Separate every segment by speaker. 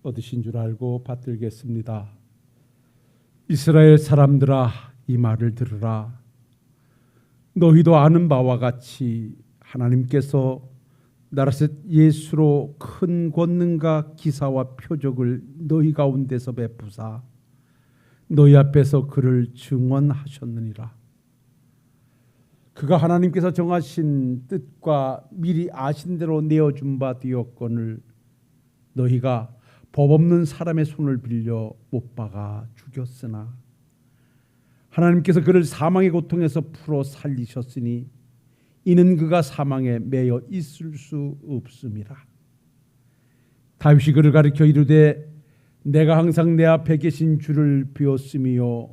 Speaker 1: 얻으신 줄 알고 받들겠습니다. 이스라엘 사람들아, 이 말을 들으라. 너희도 아는 바와 같이 하나님께서 나라셋 예수로 큰 권능과 기사와 표적을 너희 가운데서 베푸사 너희 앞에서 그를 증언하셨느니라. 그가 하나님께서 정하신 뜻과 미리 아신 대로 내어준 바 되었거늘 너희가 법 없는 사람의 손을 빌려 못 박아 죽였으나 하나님께서 그를 사망의 고통에서 풀어 살리셨으니 이는 그가 사망에 매여 있을 수 없음이라. 다윗이 그를 가리켜 이르되 내가 항상 내 앞에 계신 주를 비웠으며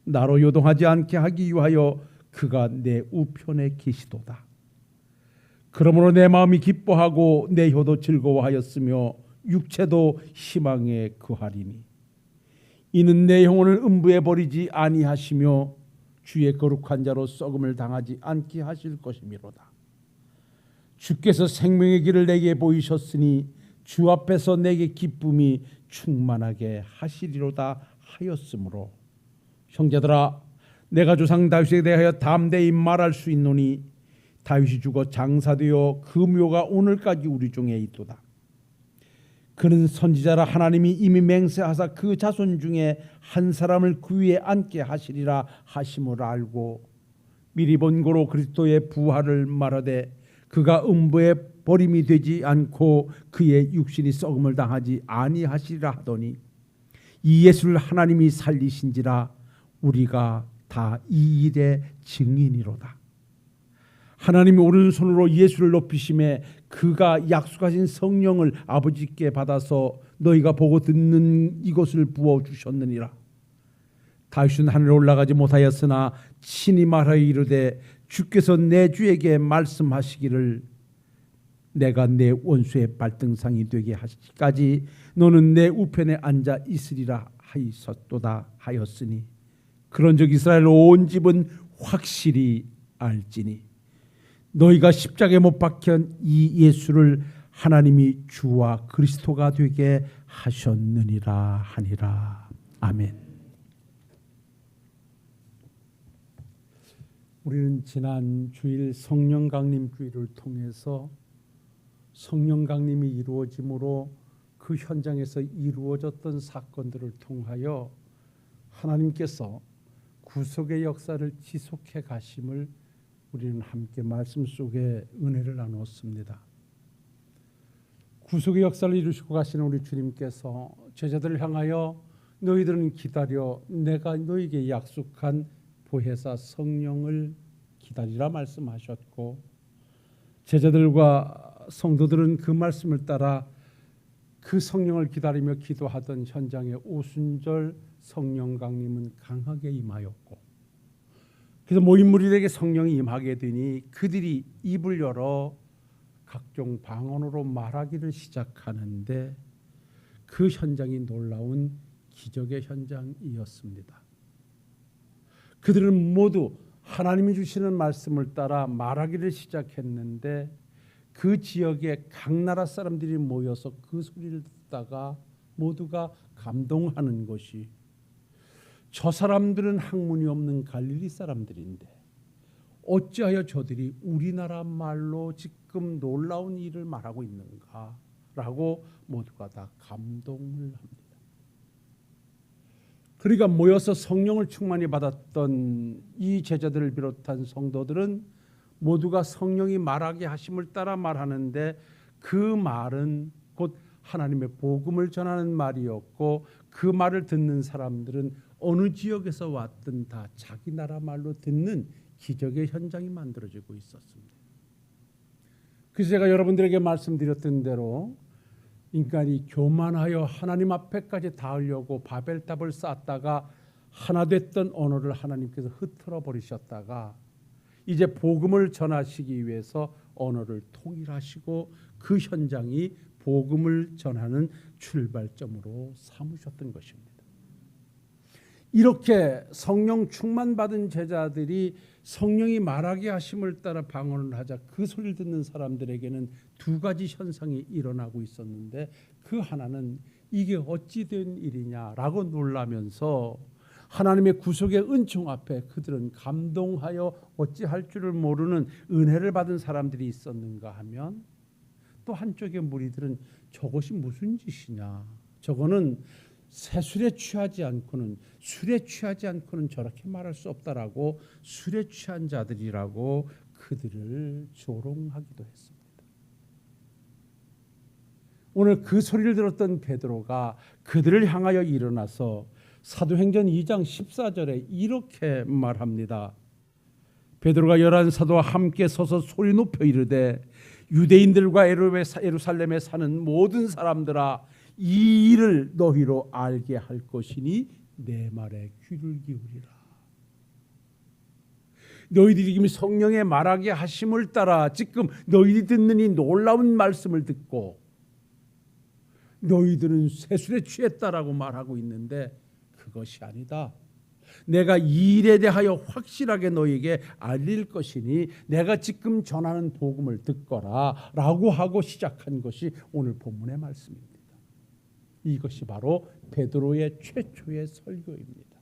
Speaker 1: 나로 요동하지 않게 하기 위하여 그가 내 우편에 계시도다. 그러므로 내 마음이 기뻐하고 내 혀도 즐거워하였으며 육체도 희망에 거하리니 이는 내 영혼을 음부에 버리지 아니하시며 주의 거룩한 자로 썩음을 당하지 않게 하실 것이미로다. 주께서 생명의 길을 내게 보이셨으니 주 앞에서 내게 기쁨이 충만하게 하시리로다 하였으므로 형제들아, 내가 조상 다윗에 대하여 담대히 말할 수 있노니 다윗이 죽어 장사되어 그 묘가 오늘까지 우리 중에 있도다. 그는 선지자라 하나님이 이미 맹세하사 그 자손 중에 한 사람을 그 위에 앉게 하시리라 하심을 알고 미리 본고로 그리스도의 부활을 말하되 그가 음부에 버림이 되지 않고 그의 육신이 썩음을 당하지 아니하시리라 하더니 이 예수를 하나님이 살리신지라 우리가 다 이 일의 증인이로다. 하나님이 오른손으로 예수를 높이심에 그가 약속하신 성령을 아버지께 받아서 너희가 보고 듣는 이것을 부어주셨느니라. 다윗은 하늘에 올라가지 못하였으나 친히 말하여 이르되 주께서 내 주에게 말씀하시기를 내가 내 원수의 발등상이 되게 하시기까지 너는 내 우편에 앉아 있으리라 하였도다 하였으니 그런즉 이스라엘 온 집은 확실히 알지니 너희가 십자가에 못 박힌 이 예수를 하나님이 주와 그리스도가 되게 하셨느니라 하니라. 아멘. 우리는 지난 주일 성령 강림 주일을 통해서 성령 강림이 이루어짐으로 그 현장에서 이루어졌던 사건들을 통하여 하나님께서 구속의 역사를 지속해 가심을 우리는 함께 말씀 속에 은혜를 나누었습니다. 구속의 역사를 이루시고 가시는 우리 주님께서 제자들을 향하여 너희들은 기다려 내가 너희에게 약속한 보혜사 성령을 기다리라 말씀하셨고 제자들과 성도들은 그 말씀을 따라 그 성령을 기다리며 기도하던 현장에 오순절 성령 강림은 강하게 임하였고 그래서 모인 무리에게 성령이 임하게 되니 그들이 입을 열어 각종 방언으로 말하기를 시작하는데 그 현장이 놀라운 기적의 현장이었습니다. 그들은 모두 하나님이 주시는 말씀을 따라 말하기를 시작했는데 그 지역의 각 나라 사람들이 모여서 그 소리를 듣다가 모두가 감동하는 것이 저 사람들은 학문이 없는 갈릴리 사람들인데 어찌하여 저들이 우리나라 말로 지금 놀라운 일을 말하고 있는가라고 모두가 다 감동을 합니다. 그러니까 모여서 성령을 충만히 받았던 이 제자들을 비롯한 성도들은 모두가 성령이 말하게 하심을 따라 말하는데 그 말은 곧 하나님의 복음을 전하는 말이었고 그 말을 듣는 사람들은 어느 지역에서 왔든 다 자기 나라 말로 듣는 기적의 현장이 만들어지고 있었습니다. 그래서 제가 여러분들에게 말씀드렸던 대로 인간이 교만하여 하나님 앞에까지 닿으려고 바벨탑을 쌓다가 하나 됐던 언어를 하나님께서 흩어져 버리셨다가 이제 복음을 전하시기 위해서 언어를 통일하시고 그 현장이 복음을 전하는 출발점으로 삼으셨던 것입니다. 이렇게 성령 충만받은 제자들이 성령이 말하게 하심을 따라 방언을 하자 그 소리를 듣는 사람들에게는 두 가지 현상이 일어나고 있었는데 그 하나는 이게 어찌 된 일이냐라고 놀라면서 하나님의 구속의 은총 앞에 그들은 감동하여 어찌할 줄을 모르는 은혜를 받은 사람들이 있었는가 하면, 또 한쪽의 무리들은 저것이 무슨 짓이냐, 저거는 새술에 취하지 않고는, 술에 취하지 않고는 저렇게 말할 수 없다라고 술에 취한 자들이라고 그들을 조롱하기도 했습니다. 오늘 그 소리를 들었던 베드로가 그들을 향하여 일어나서 사도행전 2장 14절에 이렇게 말합니다. 베드로가 11사도와 함께 서서 소리 높여 이르되 유대인들과 예루살렘에 사는 모든 사람들아, 이 일을 너희로 알게 할 것이니 내 말에 귀를 기울이라. 너희들이 지금 성령의 말하게 하심을 따라 지금 너희들이 듣는 이 놀라운 말씀을 듣고 너희들은 세술에 취했다라고 말하고 있는데 그것이 아니다. 내가 이 일에 대하여 확실하게 너희에게 알릴 것이니 내가 지금 전하는 복음을 듣거라 라고 하고 시작한 것이 오늘 본문의 말씀입니다. 이것이 바로 베드로의 최초의 설교입니다.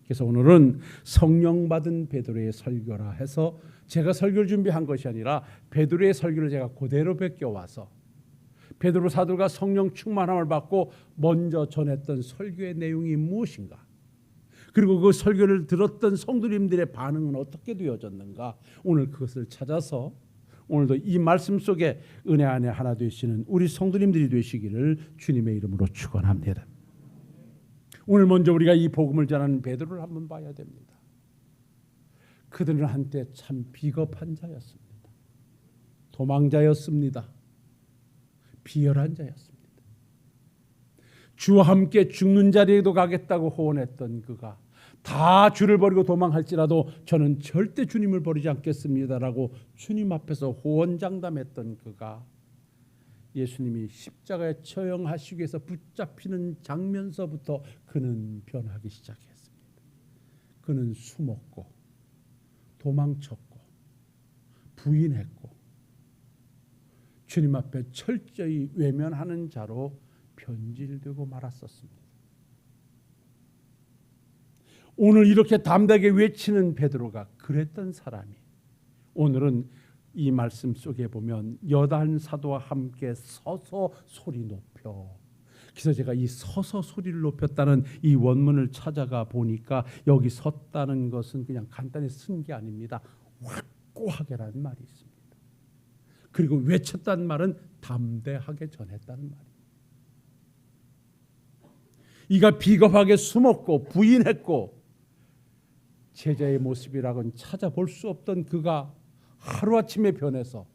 Speaker 1: 그래서 오늘은 성령 받은 베드로의 설교라 해서 제가 설교를 준비한 것이 아니라 베드로의 설교를 제가 그대로 베껴와서 베드로 사도가 성령 충만함을 받고 먼저 전했던 설교의 내용이 무엇인가, 그리고 그 설교를 들었던 성도님들의 반응은 어떻게 되어졌는가, 오늘 그것을 찾아서 오늘도 이 말씀 속에 은혜 안에 하나 되시는 우리 성도님들이 되시기를 주님의 이름으로 축원합니다. 오늘 먼저 우리가 이 복음을 전하는 베드로를 한번 봐야 됩니다. 그들은 한때 참 비겁한 자였습니다. 도망자였습니다. 비열한 자였습니다. 주와 함께 죽는 자리에도 가겠다고 호언했던 그가 다 주를 버리고 도망할지라도 저는 절대 주님을 버리지 않겠습니다라고 주님 앞에서 호언장담했던 그가 예수님이 십자가에 처형하시기 위해서 붙잡히는 장면서부터 그는 변하기 시작했습니다. 그는 숨었고 도망쳤고 부인했고 주님 앞에 철저히 외면하는 자로 변질되고 말았었습니다. 오늘 이렇게 담대하게 외치는 베드로가 그랬던 사람이 오늘은 이 말씀 속에 보면 여단 사도와 함께 서서 소리 높여, 그래서 제가 이 서서 소리를 높였다는 이 원문을 찾아가 보니까 여기 섰다는 것은 그냥 간단히 쓴 게 아닙니다. 확고하게라는 말이 있습니다. 그리고 외쳤다는 말은 담대하게 전했다는 말입니다. 이가 비겁하게 숨었고 부인했고 제자의 모습이라고는 찾아볼 수 없던 그가 하루아침에 변해서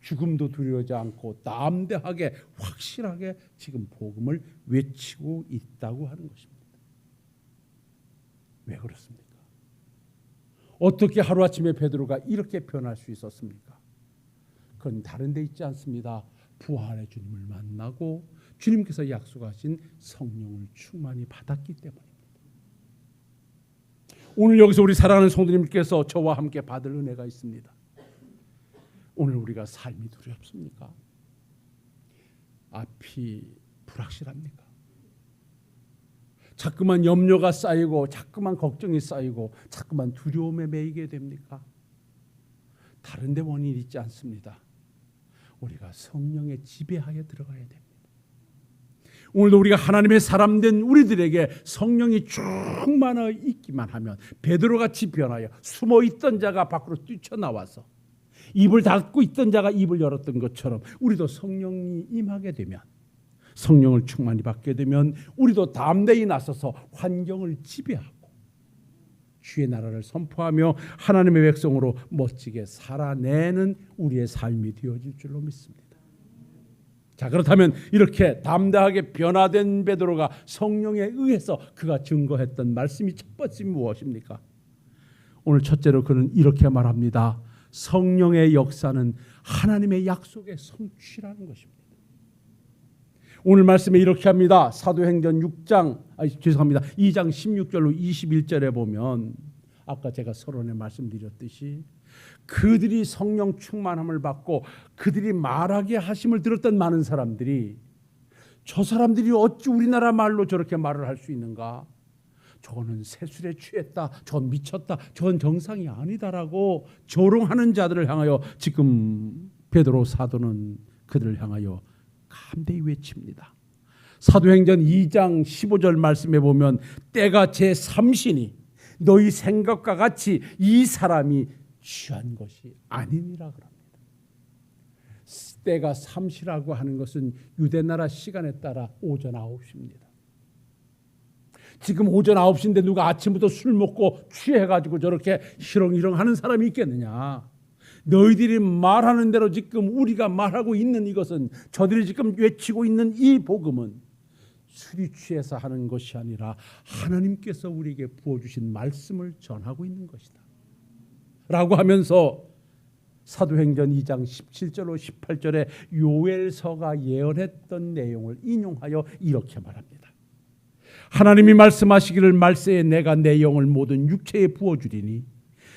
Speaker 1: 죽음도 두려워하지 않고 담대하게 확실하게 지금 복음을 외치고 있다고 하는 것입니다. 왜 그렇습니까? 어떻게 하루아침에 베드로가 이렇게 변할 수 있었습니까? 그건 다른 데 있지 않습니다. 부활의 주님을 만나고 주님께서 약속하신 성령을 충만히 받았기 때문입니다. 오늘 여기서 우리 사랑하는 성도님께서 저와 함께 받을 은혜가 있습니다. 오늘 우리가 삶이 두렵습니까? 앞이 불확실합니까? 자꾸만 염려가 쌓이고 자꾸만 걱정이 쌓이고 자꾸만 두려움에 매이게 됩니까? 다른 데 원인이 있지 않습니다. 우리가 성령의 지배하에 들어가야 됩니다. 오늘도 우리가 하나님의 사람 된 우리들에게 성령이 충만하여 있기만 하면 베드로같이 변하여 숨어있던 자가 밖으로 뛰쳐나와서 입을 닫고 있던 자가 입을 열었던 것처럼 우리도 성령이 임하게 되면, 성령을 충만히 받게 되면 우리도 담대히 나서서 환경을 지배하고 주의 나라를 선포하며 하나님의 백성으로 멋지게 살아내는 우리의 삶이 되어질 줄로 믿습니다. 자, 그렇다면 이렇게 담대하게 변화된 베드로가 성령에 의해서 그가 증거했던 말씀이 첫 번째 무엇입니까? 오늘 첫째로 그는 이렇게 말합니다. 성령의 역사는 하나님의 약속의 성취라는 것입니다. 오늘 말씀에 이렇게 합니다. 사도행전 2장 16절로 21절에 보면 아까 제가 서론에 말씀드렸듯이 그들이 성령 충만함을 받고 그들이 말하게 하심을 들었던 많은 사람들이 저 사람들이 어찌 우리나라 말로 저렇게 말을 할 수 있는가? 저거는 세술에 취했다, 저건 미쳤다, 저건 정상이 아니다라고 조롱하는 자들을 향하여 지금 베드로 사도는 그들을 향하여 감대히 외칩니다. 사도행전 2장 15절 말씀에 보면 때가 제3시니 너희 생각과 같이 이 사람이 취한 것이 아니니라 그럽니다. 때가 3시라고 하는 것은 유대나라 시간에 따라 오전 9시입니다. 지금 오전 9시인데 누가 아침부터 술 먹고 취해가지고 저렇게 희롱희롱 하는 사람이 있겠느냐? 너희들이 말하는 대로 지금 우리가 말하고 있는 이것은, 저들이 지금 외치고 있는 이 복음은 술이 취해서 하는 것이 아니라 하나님께서 우리에게 부어주신 말씀을 전하고 있는 것이다 라고 하면서 사도행전 2장 17절로 18절에 요엘서가 예언했던 내용을 인용하여 이렇게 말합니다. 하나님이 말씀하시기를 말세에 내가 내 영을 모든 육체에 부어주리니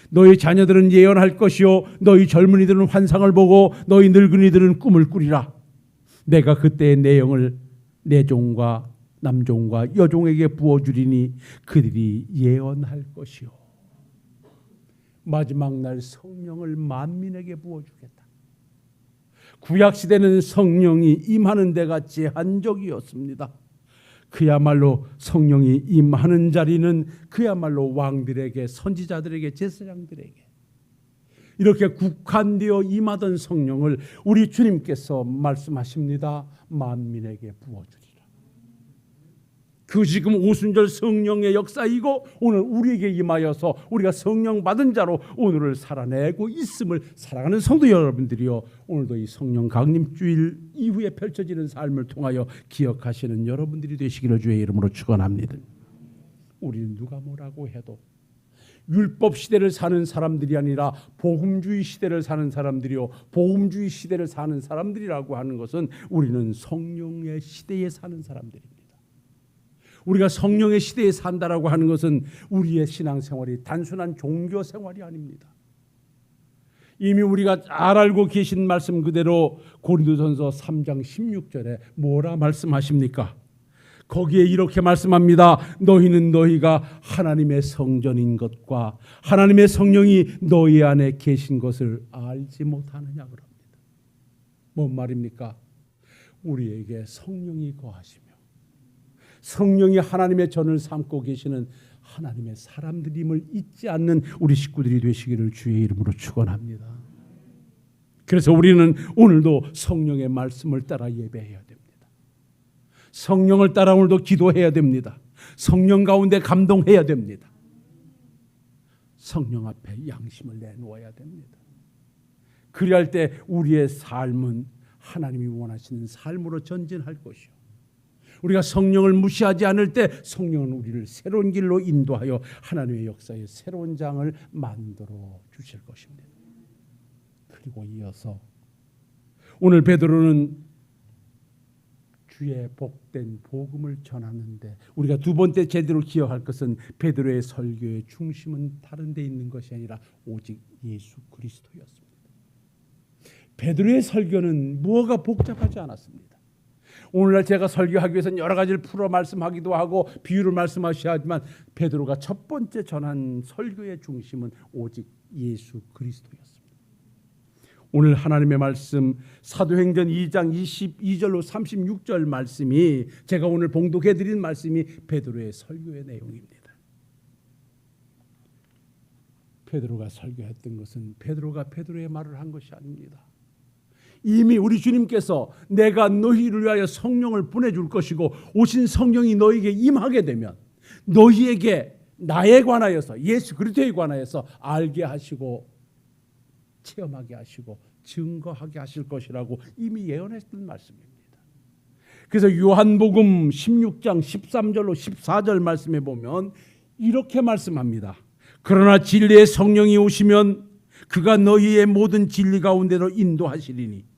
Speaker 1: 너희 자녀들은 예언할 것이요 너희 젊은이들은 환상을 보고 너희 늙은이들은 꿈을 꾸리라. 내가 그때의 내 영을 내 종과 남종과 여종에게 부어주리니 그들이 예언할 것이요. 마지막 날 성령을 만민에게 부어주겠다. 구약시대는 성령이 임하는 데가 제한적이었습니다. 그야말로 성령이 임하는 자리는 그야말로 왕들에게, 선지자들에게, 제사장들에게 이렇게 국한되어 임하던 성령을 우리 주님께서 말씀하십니다. 만민에게 부어주리라. 그 지금 오순절 성령의 역사이고 오늘 우리에게 임하여서 우리가 성령 받은 자로 오늘을 살아내고 있음을 사랑하는 성도 여러분들이요, 오늘도 이 성령 강림주일 이후에 펼쳐지는 삶을 통하여 기억하시는 여러분들이 되시기를 주의 이름으로 축원합니다. 우리는 누가 뭐라고 해도 율법 시대를 사는 사람들이 아니라 복음주의 시대를 사는 사람들이요, 복음주의 시대를 사는 사람들이라고 하는 것은 우리는 성령의 시대에 사는 사람들입니다. 우리가 성령의 시대에 산다라고 하는 것은 우리의 신앙생활이 단순한 종교 생활이 아닙니다. 이미 우리가 잘 알고 계신 말씀 그대로 고린도전서 3장 16절에 뭐라 말씀하십니까? 거기에 이렇게 말씀합니다. 너희는 너희가 하나님의 성전인 것과 하나님의 성령이 너희 안에 계신 것을 알지 못하느냐 그럽니다. 뭔 말입니까? 우리에게 성령이 거하시며 성령이 하나님의 전을 삼고 계시는 하나님의 사람들임을 잊지 않는 우리 식구들이 되시기를 주의 이름으로 축원합니다. 그래서 우리는 오늘도 성령의 말씀을 따라 예배해야 됩니다. 성령을 따라 오늘도 기도해야 됩니다. 성령 가운데 감동해야 됩니다. 성령 앞에 양심을 내놓아야 됩니다. 그리할 때 우리의 삶은 하나님이 원하시는 삶으로 전진할 것이요, 우리가 성령을 무시하지 않을 때 성령은 우리를 새로운 길로 인도하여 하나님의 역사의 새로운 장을 만들어 주실 것입니다. 그리고 이어서 오늘 베드로는 주의 복된 복음을 전하는데 우리가 두 번째 제대로 기억할 것은 베드로의 설교의 중심은 다른 데 있는 것이 아니라 오직 예수 그리스도였습니다. 베드로의 설교는 무엇가 복잡하지 않았습니다. 오늘날 제가 설교하기 위해서는 여러 가지를 풀어 말씀하기도 하고 비유를 말씀하셔야 하지만 베드로가 첫 번째 전한 설교의 중심은 오직 예수 그리스도였습니다. 오늘 하나님의 말씀 사도행전 2장 22절로 36절 말씀이 제가 오늘 봉독해 드린 말씀이 베드로의 설교의 내용입니다. 베드로가 설교했던 것은 베드로가 베드로의 말을 한 것이 아닙니다. 이미 우리 주님께서 내가 너희를 위하여 성령을 보내줄 것이고 오신 성령이 너희에게 임하게 되면 너희에게 나에 관하여서 예수 그리스도에 관하여서 알게 하시고 체험하게 하시고 증거하게 하실 것이라고 이미 예언했던 말씀입니다. 그래서 요한복음 16장 13절로 14절 말씀에 보면 이렇게 말씀합니다. 그러나 진리의 성령이 오시면 그가 너희의 모든 진리 가운데로 인도하시리니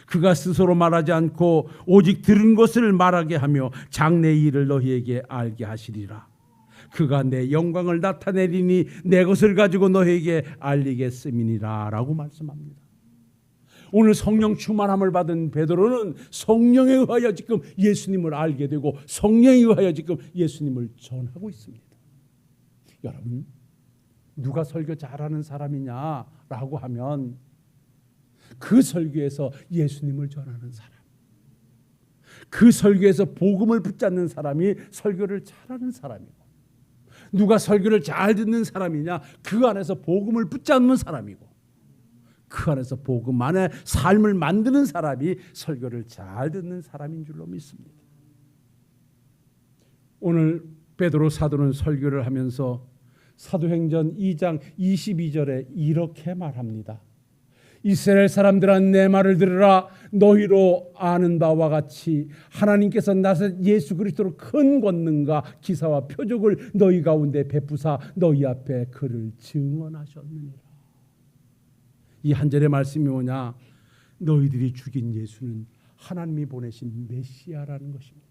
Speaker 1: 그가 스스로 말하지 않고 오직 들은 것을 말하게 하며 장래의 일을 너희에게 알게 하시리라. 그가 내 영광을 나타내리니 내 것을 가지고 너희에게 알리겠음이니라 라고 말씀합니다. 오늘 성령 충만함을 받은 베드로는 성령에 의하여 지금 예수님을 알게 되고 성령에 의하여 지금 예수님을 전하고 있습니다. 여러분, 누가 설교 잘하는 사람이냐라고 하면 그 설교에서 예수님을 전하는 사람, 그 설교에서 복음을 붙잡는 사람이 설교를 잘하는 사람이고, 누가 설교를 잘 듣는 사람이냐, 그 안에서 복음을 붙잡는 사람이고, 그 안에서 복음 안에 삶을 만드는 사람이 설교를 잘 듣는 사람인 줄로 믿습니다. 오늘 베드로 사도는 설교를 하면서 사도행전 2장 22절에 이렇게 말합니다. 이스라엘 사람들아, 내 말을 들으라. 너희로 아는 바와 같이 하나님께서 나사 예수 그리스도로 큰 권능과 기사와 표적을 너희 가운데 베푸사 너희 앞에 그를 증언하셨느니라. 이 한 절의 말씀이 뭐냐? 너희들이 죽인 예수는 하나님이 보내신 메시아라는 것입니다.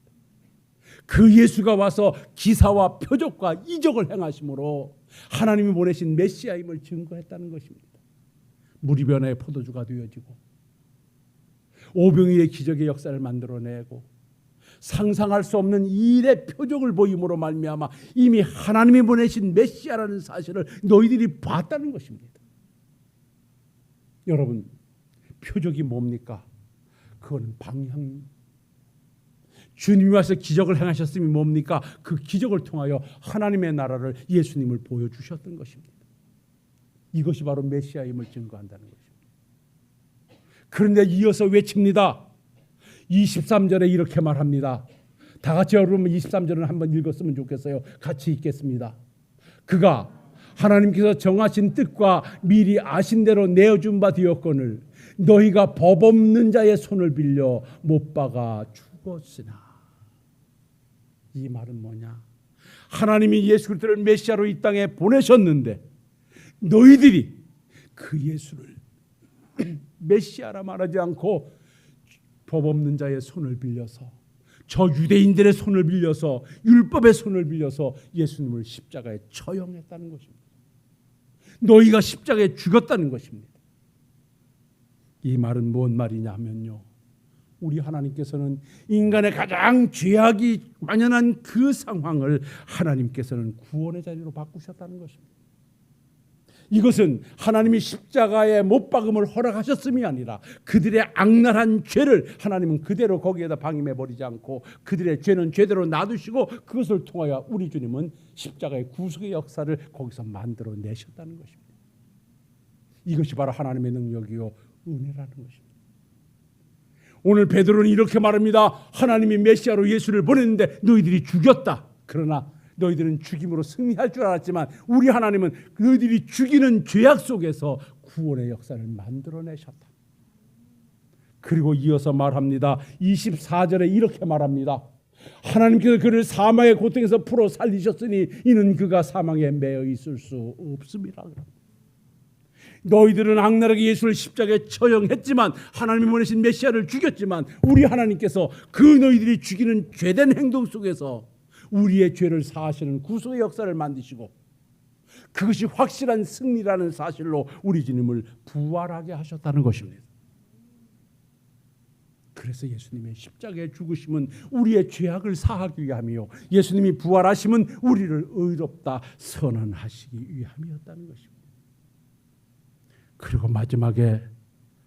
Speaker 1: 그 예수가 와서 기사와 표적과 이적을 행하심으로 하나님이 보내신 메시아임을 증거했다는 것입니다. 물이 변해 포도주가 되어지고 오병이의 기적의 역사를 만들어내고 상상할 수 없는 일의 표적을 보임으로 말미암아 이미 하나님이 보내신 메시아라는 사실을 너희들이 봤다는 것입니다. 여러분, 표적이 뭡니까? 그거는 방향. 주님이 와서 기적을 행하셨음이 뭡니까? 그 기적을 통하여 하나님의 나라를 예수님을 보여주셨던 것입니다. 이것이 바로 메시아임을 증거한다는 것입니다. 그런데 이어서 외칩니다. 23절에 이렇게 말합니다. 다 같이 여러분 23절을 한번 읽었으면 좋겠어요. 같이 읽겠습니다. 그가 하나님께서 정하신 뜻과 미리 아신 대로 내어준 바 되었거늘 너희가 법 없는 자의 손을 빌려 못 박아 죽었으나. 이 말은 뭐냐? 하나님이 예수 그리스도를 메시아로 이 땅에 보내셨는데 너희들이 그 예수를 메시아라 말하지 않고 법 없는 자의 손을 빌려서, 저 유대인들의 손을 빌려서, 율법의 손을 빌려서 예수님을 십자가에 처형했다는 것입니다. 너희가 십자가에 죽였다는 것입니다. 이 말은 뭔 말이냐 하면요, 우리 하나님께서는 인간의 가장 죄악이 만연한 그 상황을 하나님께서는 구원의 자리로 바꾸셨다는 것입니다. 이것은 하나님이 십자가에 못 박음을 허락하셨음이 아니라 그들의 악랄한 죄를 하나님은 그대로 거기에다 방임해 버리지 않고 그들의 죄는 죄대로 놔두시고 그것을 통하여 우리 주님은 십자가의 구속의 역사를 거기서 만들어내셨다는 것입니다. 이것이 바로 하나님의 능력이요 은혜라는 것입니다. 오늘 베드로는 이렇게 말합니다. 하나님이 메시아로 예수를 보냈는데 너희들이 죽였다. 그러나 너희들은 죽임으로 승리할 줄 알았지만 우리 하나님은 너희들이 죽이는 죄악 속에서 구원의 역사를 만들어내셨다. 그리고 이어서 말합니다. 24절에 이렇게 말합니다. 하나님께서 그를 사망의 고통에서 풀어 살리셨으니 이는 그가 사망에 매여 있을 수 없음이라. 너희들은 악랄하게 예수를 십자가에 처형했지만 하나님이 보내신 메시아를 죽였지만 우리 하나님께서 그 너희들이 죽이는 죄된 행동 속에서 우리의 죄를 사하시는 구속의 역사를 만드시고 그것이 확실한 승리라는 사실로 우리 주님을 부활하게 하셨다는 것입니다. 그래서 예수님의 십자가의 죽으심은 우리의 죄악을 사하기 위함이요 예수님이 부활하심은 우리를 의롭다 선언하시기 위함이었다는 것입니다. 그리고 마지막에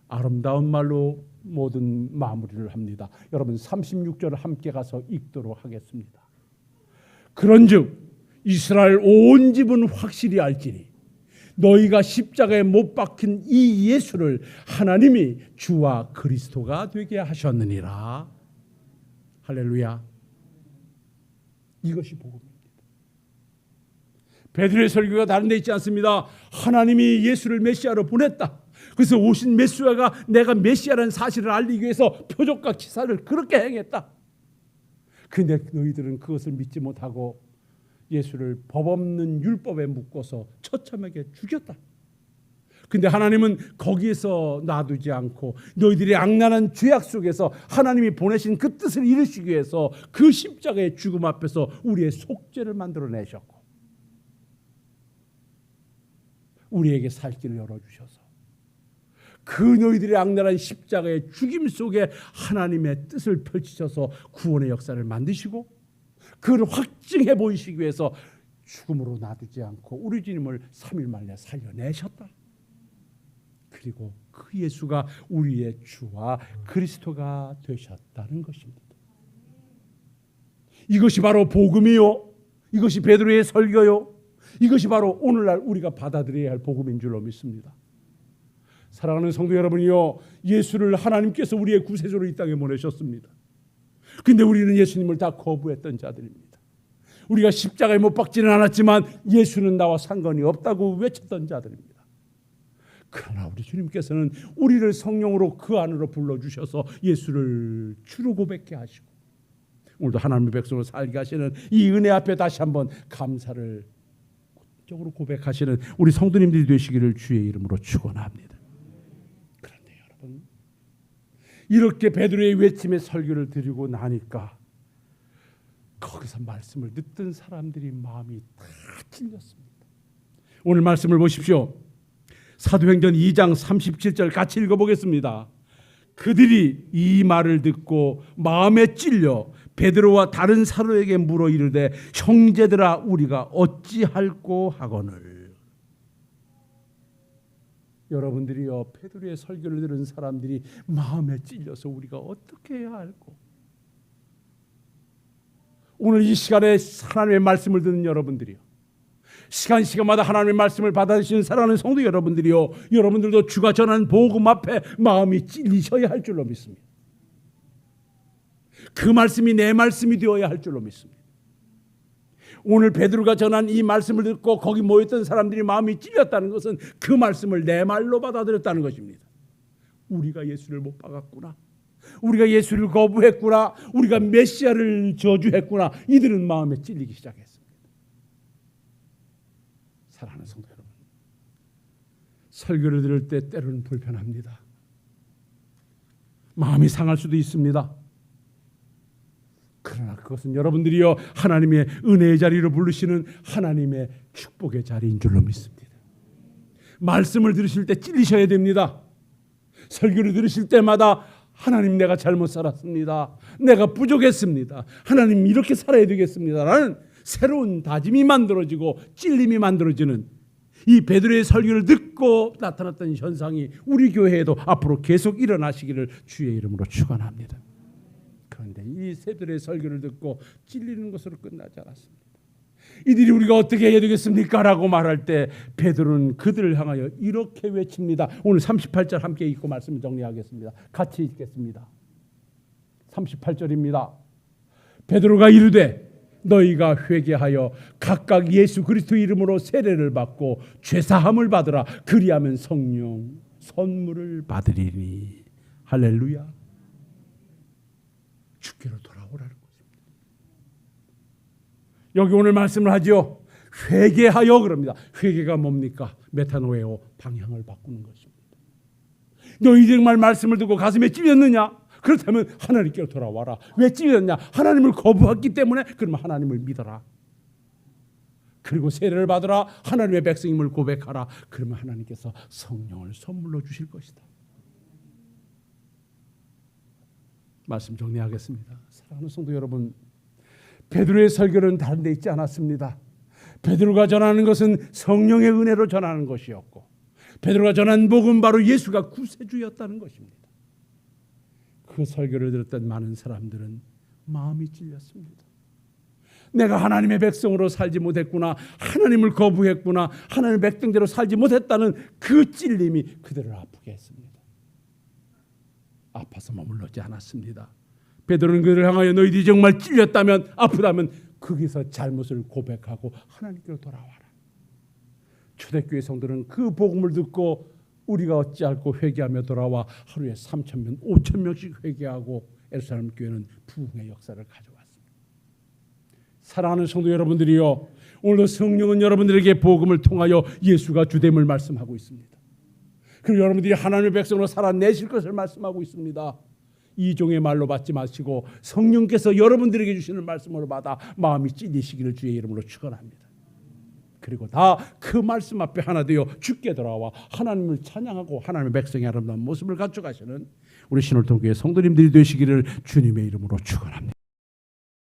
Speaker 1: 아름다운 말로 모든 마무리를 합니다. 여러분 36절을 함께 가서 읽도록 하겠습니다. 그런즉 이스라엘 온 집은 확실히 알지니 너희가 십자가에 못 박힌 이 예수를 하나님이 주와 그리스도가 되게 하셨느니라. 할렐루야. 이것이 복음입니다. 베드로의 설교가 다른 데 있지 않습니다. 하나님이 예수를 메시아로 보냈다. 그래서 오신 메시아가 내가 메시아라는 사실을 알리기 위해서 표적과 기사를 그렇게 행했다. 그런데 너희들은 그것을 믿지 못하고 예수를 법 없는 율법에 묶어서 처참하게 죽였다. 그런데 하나님은 거기에서 놔두지 않고 너희들이 악랄한 죄악 속에서 하나님이 보내신 그 뜻을 이루시기 위해서 그 십자가의 죽음 앞에서 우리의 속죄를 만들어내셨고 우리에게 살 길을 열어주셔서 그 너희들의 악랄한 십자가의 죽임 속에 하나님의 뜻을 펼치셔서 구원의 역사를 만드시고 그걸 확증해 보이시기 위해서 죽음으로 놔두지 않고 우리 주님을 3일 만에 살려내셨다. 그리고 그 예수가 우리의 주와 그리스도가 되셨다는 것입니다. 이것이 바로 복음이요, 이것이 베드로의 설교요, 이것이 바로 오늘날 우리가 받아들여야 할 복음인 줄로 믿습니다. 사랑하는 성도 여러분이요, 예수를 하나님께서 우리의 구세주로 이 땅에 보내셨습니다. 근데 우리는 예수님을 다 거부했던 자들입니다. 우리가 십자가에 못 박지는 않았지만 예수는 나와 상관이 없다고 외쳤던 자들입니다. 그러나 우리 주님께서는 우리를 성령으로 그 안으로 불러주셔서 예수를 주로 고백케 하시고 오늘도 하나님의 백성으로 살게 하시는 이 은혜 앞에 다시 한번 감사를 적으로 고백하시는 우리 성도님들이 되시기를 주의 이름으로 축원합니다. 그런데 여러분, 이렇게 베드로의 외침에 설교를 드리고 나니까 거기서 말씀을 듣던 사람들이 마음이 다 찔렸습니다. 오늘 말씀을 보십시오. 사도행전 2장 37절 같이 읽어보겠습니다. 그들이 이 말을 듣고 마음에 찔려 베드로와 다른 사도에게 물어 이르되 형제들아 우리가 어찌할꼬 하거늘. 여러분들이요, 베드로의 설교를 들은 사람들이 마음에 찔려서 우리가 어떻게 해야 할꼬. 오늘 이 시간에 하나님의 말씀을 듣는 여러분들이요, 시간마다 하나님의 말씀을 받아들이시는 사랑하는 성도 여러분들이요, 여러분들도 주가 전한 복음 앞에 마음이 찔리셔야 할 줄로 믿습니다. 그 말씀이 내 말씀이 되어야 할 줄로 믿습니다. 오늘 베드로가 전한 이 말씀을 듣고 거기 모였던 사람들이 마음이 찔렸다는 것은 그 말씀을 내 말로 받아들였다는 것입니다. 우리가 예수를 못 박았구나, 우리가 예수를 거부했구나, 우리가 메시아를 저주했구나, 이들은 마음에 찔리기 시작했습니다. 사랑하는 성도 여러분, 설교를 들을 때 때로는 불편합니다. 마음이 상할 수도 있습니다. 그러나 그것은 여러분들이요, 하나님의 은혜의 자리로 부르시는 하나님의 축복의 자리인 줄로 믿습니다. 말씀을 들으실 때 찔리셔야 됩니다. 설교를 들으실 때마다 하나님, 내가 잘못 살았습니다, 내가 부족했습니다, 하나님 이렇게 살아야 되겠습니다 라는 새로운 다짐이 만들어지고 찔림이 만들어지는 이 베드로의 설교를 듣고 나타났던 현상이 우리 교회에도 앞으로 계속 일어나시기를 주의 이름으로 축원합니다. 그런데 이 베드로의 설교를 듣고 찔리는 것으로 끝나지 않았습니다. 이들이 우리가 어떻게 해야 되겠습니까? 라고 말할 때 베드로는 그들을 향하여 이렇게 외칩니다. 오늘 38절 함께 읽고 말씀을 정리하겠습니다. 같이 읽겠습니다. 38절입니다. 베드로가 이르되 너희가 회개하여 각각 예수 그리스도 이름으로 세례를 받고 죄사함을 받으라. 그리하면 성령 선물을 받으리니. 할렐루야. 주께로 돌아오라는 것입니다. 여기 오늘 말씀을 하죠. 회개하여 그럽니다. 회개가 뭡니까? 메타노에오, 방향을 바꾸는 것입니다. 너희 정말 말씀을 듣고 가슴에 찔렸느냐? 그렇다면 하나님께로 돌아와라. 왜 찔렸냐? 하나님을 거부했기 때문에. 그러면 하나님을 믿어라. 그리고 세례를 받으라. 하나님의 백성임을 고백하라. 그러면 하나님께서 성령을 선물로 주실 것이다. 말씀 정리하겠습니다. 사랑하는 성도 여러분, 베드로의 설교는 다른 데 있지 않았습니다. 베드로가 전하는 것은 성령의 은혜로 전하는 것이었고, 베드로가 전한 복음 바로 예수가 구세주였다는 것입니다. 그 설교를 들었던 많은 사람들은 마음이 찔렸습니다. 내가 하나님의 백성으로 살지 못했구나, 하나님을 거부했구나, 하나님의 백성대로 살지 못했다는 그 찔림이 그들을 아프게 했습니다. 아파서 머물러지 않았습니다. 베드로는 그들을 향하여 너희들이 정말 찔렸다면, 아프다면 거기서 잘못을 고백하고 하나님께로 돌아와라. 초대교회 성도는 그 복음을 듣고 우리가 어찌할꼬 회개하며 돌아와 하루에 3,000명, 5,000명씩 회개하고 예루살렘 교회는 부흥의 역사를 가져왔습니다. 사랑하는 성도 여러분들이요, 오늘도 성령은 여러분들에게 복음을 통하여 예수가 주됨을 말씀하고 있습니다. 그리고 여러분들이 하나님의 백성으로 살아내실 것을 말씀하고 있습니다. 이종의 말로 받지 마시고 성령께서 여러분들에게 주시는 말씀으로 받아 마음이 찔리시기를 주의 이름으로 축원합니다. 그리고 다 그 말씀 앞에 하나 되어 주께 돌아와 하나님을 찬양하고 하나님의 백성의 아름다운 모습을 갖춰가시는 우리 신월통교회 성도님들이 되시기를 주님의 이름으로 축원합니다.